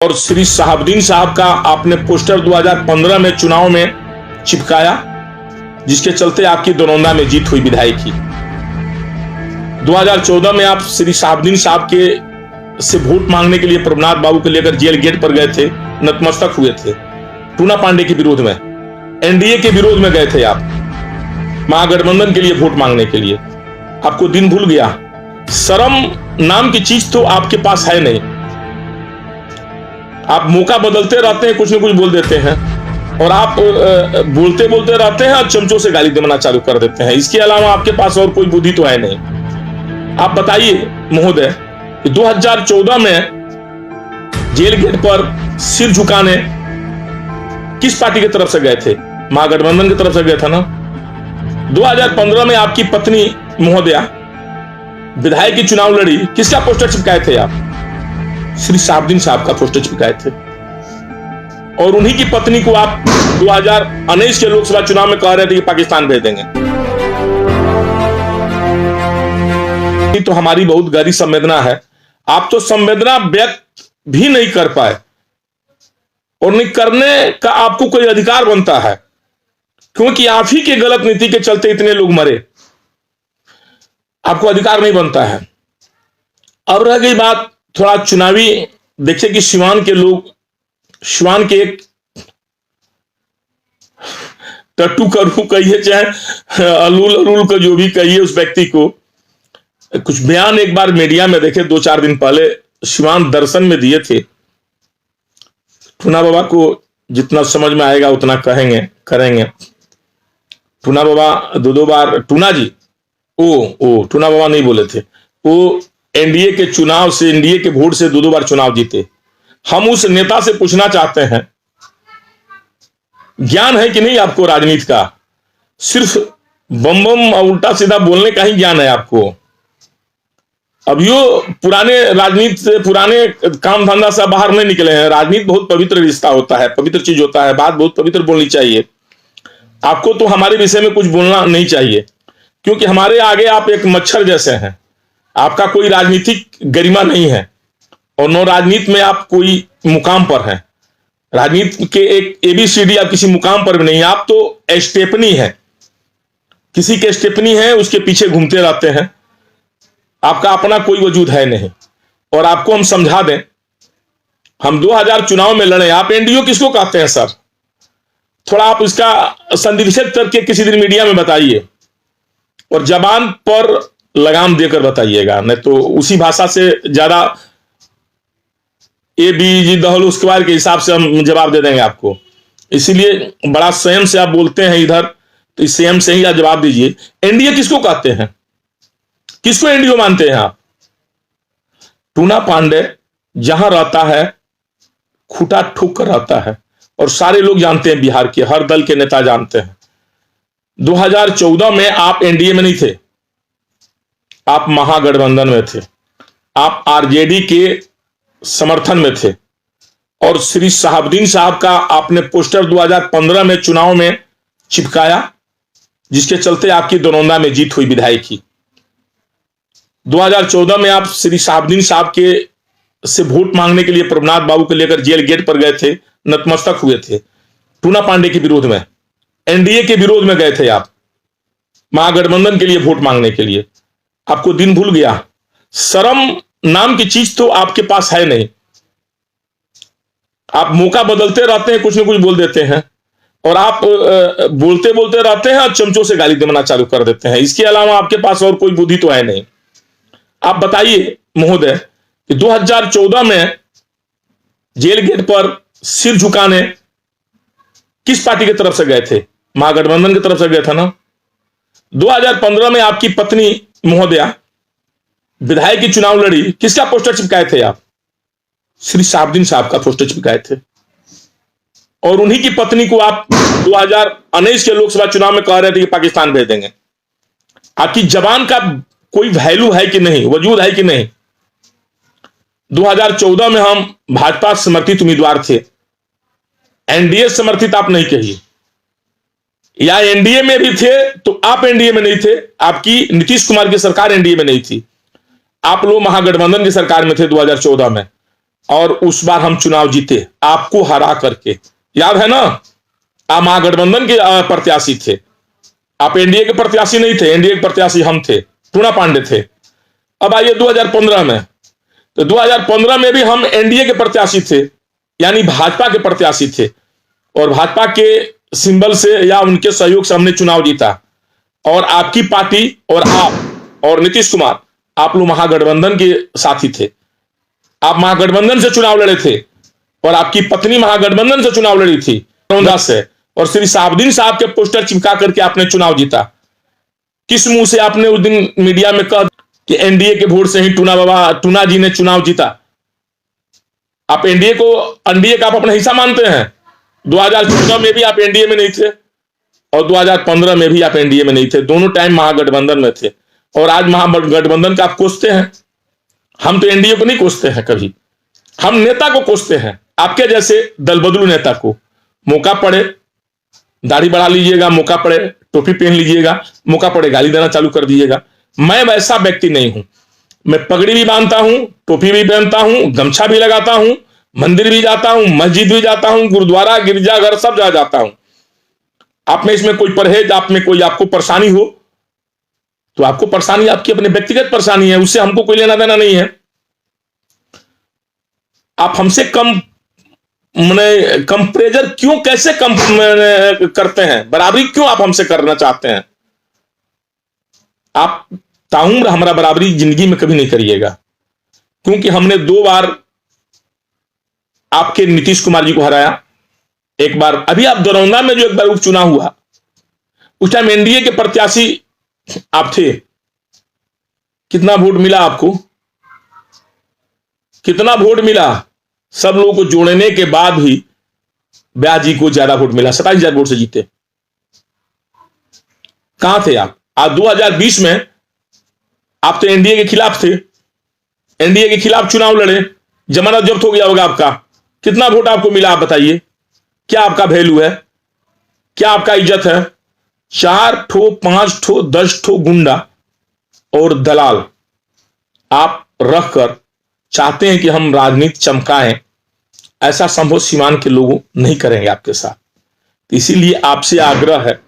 और श्री शहाबुद्दीन साहब का आपने पोस्टर 2015 में चुनाव में चिपकाया, जिसके चलते आपकी दरौंदा में जीत हुई विधायक की। 2014 में आप श्री शहाबुद्दीन साहब के से वोट मांगने के लिए प्रभुनाथ बाबू को लेकर जेल गेट पर गए थे, नतमस्तक हुए थे। टूना पांडे के विरोध में, एनडीए के विरोध में गए थे आप, महागठबंधन के लिए वोट मांगने के लिए। आपको दिन भूल गया। शर्म नाम की चीज तो आपके पास है नहीं। आप मौका बदलते रहते हैं, कुछ न कुछ बोल देते हैं, और आप बोलते बोलते रहते हैं और चमचों से गाली देना चालू कर देते हैं। इसके अलावा आपके पास और कोई बुद्धि तो है नहीं। आप बताइए महोदय, 2014 में जेल गेट पर सिर झुकाने किस पार्टी की तरफ से गए थे? महागठबंधन की तरफ से गए थे ना। 2015 में आपकी पत्नी महोदया विधायक की चुनाव लड़ी, किसका पोस्टर चिपकाए थे आप? श्री शहाबुद्दीन साहब का पोस्टर चिपकाए थे। और उन्हीं की पत्नी को आप 2019 के लोकसभा चुनाव में कह रहे थे कि पाकिस्तान भेज देंगे। तो हमारी बहुत गहरी संवेदना है। आप तो संवेदना व्यक्त भी नहीं कर पाए, और नहीं करने का आपको कोई अधिकार बनता है, क्योंकि आप ही के गलत नीति के चलते इतने लोग मरे। आपको अधिकार नहीं बनता है। अब रह गई बात थोड़ा चुनावी, देखिए कि सिवान के लोग, सिवान के एक टट्टू करू कहिए चाहे अलूल अलूल को जो भी कहिए, उस व्यक्ति को कुछ बयान एक बार मीडिया में देखे 2-4 दिन पहले सिवान दर्शन में दिए थे। टूना बाबा को जितना समझ में आएगा उतना कहेंगे, करेंगे। टूना बाबा 2-2 बार, टूना जी टूना बाबा नहीं बोले थे, वो एनडीए के चुनाव से, एनडीए के वोट से 2-2 बार चुनाव जीते। हम उस नेता से पूछना चाहते हैं, ज्ञान है कि नहीं आपको राजनीति का? सिर्फ बम बम और उल्टा सीधा बोलने का ही ज्ञान है आपको। अभियो पुराने राजनीति से, पुराने काम धंधा से बाहर नहीं निकले हैं। राजनीति बहुत पवित्र रिश्ता होता है, पवित्र चीज होता है, बात बहुत पवित्र बोलनी चाहिए। आपको तो हमारे विषय में कुछ बोलना नहीं चाहिए, क्योंकि हमारे आगे आप एक मच्छर जैसे हैं। आपका कोई राजनीतिक गरिमा नहीं है, और नो राजनीति में आप कोई मुकाम पर हैं। राजनीति के एक एबीसीडी आप किसी मुकाम पर भी नहीं। आप तो स्टेपनी है, किसी के स्टेपनी है, उसके पीछे घूमते रहते हैं। आपका अपना कोई वजूद है नहीं। और आपको हम समझा दें, हम 2000 चुनाव में लड़े। आप एनडीओ किसको कहते हैं सर? थोड़ा आप इसका संदिग्ध करके किसी दिन मीडिया में बताइए, और जबान पर लगाम देकर बताइएगा, नहीं तो उसी भाषा से ज्यादा ए बी जी दहल उसके बाद के हिसाब से हम जवाब दे देंगे आपको। इसीलिए बड़ा संयम से आप बोलते हैं इधर, तो इस संयम से ही आप जवाब दीजिए। एनडीए किसको कहते हैं? किसको एनडीओ मानते हैं आप? टूना पांडे जहां रहता है खूटा ठोक कर रहता है, और सारे लोग जानते हैं, बिहार के हर दल के नेता जानते हैं। 2014 में आप एनडीए में नहीं थे, आप महागठबंधन में थे, आप आरजेडी के समर्थन में थे। और श्री शहाबुद्दीन साहब का आपने पोस्टर 2015 में चुनाव में चिपकाया, जिसके चलते आपकी दरौंदा में जीत हुई विधायक की। 2014 में आप श्री शहाबुद्दीन साहब के से वोट मांगने के लिए प्रभुनाथ बाबू को लेकर जेल गेट पर गए थे, नतमस्तक हुए थे। टूना पांडे के विरोध में, एनडीए के विरोध में गए थे आप, महागठबंधन के लिए वोट मांगने के लिए। आपको दिन भूल गया। शर्म नाम की चीज तो आपके पास है नहीं। आप मौका बदलते रहते हैं, कुछ न कुछ बोल देते हैं, और आप बोलते बोलते रहते हैं और चमचों से गाली देना चालू कर देते हैं। इसके अलावा आपके पास और कोई बुद्धि तो है नहीं। आप बताइए महोदय कि 2014 में जेल गेट पर सिर झुकाने किस पार्टी की तरफ से गए थे? महागठबंधन की तरफ से गए थे ना। 2015 में आपकी पत्नी महोदया विधायक की चुनाव लड़ी, किसका पोस्टर चिपकाए थे आप? श्री शहाबुद्दीन साहब का पोस्टर चिपकाए थे। और उन्हीं की पत्नी को आप 2019 के लोकसभा चुनाव में कह रहे थे कि पाकिस्तान भेज देंगे। आपकी जबान का कोई वैल्यू है कि नहीं, वजूद है कि नहीं? 2014 में हम भाजपा समर्थित उम्मीदवार थे, एनडीए समर्थित आप नहीं कहिए, या एनडीए में भी थे तो आप एनडीए में नहीं थे। आपकी नीतीश कुमार की सरकार एनडीए में नहीं थी, आप लोग महागठबंधन की सरकार में थे 2014 में। और उस बार हम चुनाव जीते आपको हरा करके, याद है ना। आप महागठबंधन के प्रत्याशी थे, आप एनडीए के प्रत्याशी नहीं थे। एनडीए के प्रत्याशी हम थे, टूना पांडे थे। अब आइए 2015 में, तो 2015 में भी हम एनडीए के प्रत्याशी थे, यानी भाजपा के प्रत्याशी थे, और भाजपा के सिंबल से या उनके सहयोग से हमने चुनाव जीता। और आपकी पार्टी और आप और नीतीश कुमार, आप लोग महागठबंधन के साथी थे। आप महागठबंधन से चुनाव लड़े थे, और आपकी पत्नी महागठबंधन से चुनाव लड़ी थी से, और श्री साहबुद्दीन साहब के पोस्टर चिपका करके आपने चुनाव जीता। किस मुंह से आपने उस दिन मीडिया में कहा कि एनडीए के वोट से ही टूना जी ने चुनाव जीता? आप एनडीए का आप अपना हिस्सा मानते हैं। 2014 में भी आप एनडीए में नहीं थे, और 2015 में भी आप एनडीए में नहीं थे। दोनों टाइम महागठबंधन में थे, और आज महागठबंधन का आप कोसते हैं। हम तो एनडीए को नहीं कोसते हैं कभी, हम नेता को कोसते हैं। आपके जैसे दल बदलू नेता को मौका पड़े दाढ़ी बढ़ा लीजिएगा, मौका पड़े टोपी पहन लीजिएगा, मौका पड़े गाली देना चालू कर दीजिएगा। मैं वैसा व्यक्ति नहीं हूं। मैं पगड़ी भी बांधता हूं, टोपी भी पहनता हूं, गमछा भी लगाता हूं, मंदिर भी जाता हूं, मस्जिद भी जाता हूं, गुरुद्वारा गिरजाघर सब जा जाता हूं। आप में इसमें कोई परहेज, आप में कोई आपको परेशानी हो तो आपको परेशानी आपकी अपनी व्यक्तिगत परेशानी है, उससे हमको कोई लेना देना नहीं है। आप हमसे कम कंपेरिजन क्यों, कैसे कम करते हैं? बराबरी क्यों आप हमसे करना चाहते हैं? आप ताउम्र हमारा बराबरी जिंदगी में कभी नहीं करिएगा, क्योंकि हमने 2 बार आपके नीतीश कुमार जी को हराया। एक बार अभी आप दरौंदा में जो एक बार उपचुनाव हुआ, उस टाइम एनडीए के प्रत्याशी आप थे। कितना वोट मिला आपको? कितना वोट मिला? सब लोगों को जोड़ने के बाद भी ब्याज जी को ज्यादा वोट मिला, 27,000 वोट से जीते। कहां थे आप? आज 2020 में आप तो एनडीए के खिलाफ थे, एनडीए के खिलाफ चुनाव लड़े, जमानत जब्त हो गया होगा आपका। कितना वोट आपको मिला? आप बताइए, क्या आपका वैल्यू है? क्या आपका इज्जत है? 4 ठो 5 ठो 10 ठो गुंडा और दलाल आप रखकर चाहते हैं कि हम राजनीति चमकाएं। ऐसा संभव सीमान के लोग नहीं करेंगे आपके साथ। इसीलिए आपसे आग्रह है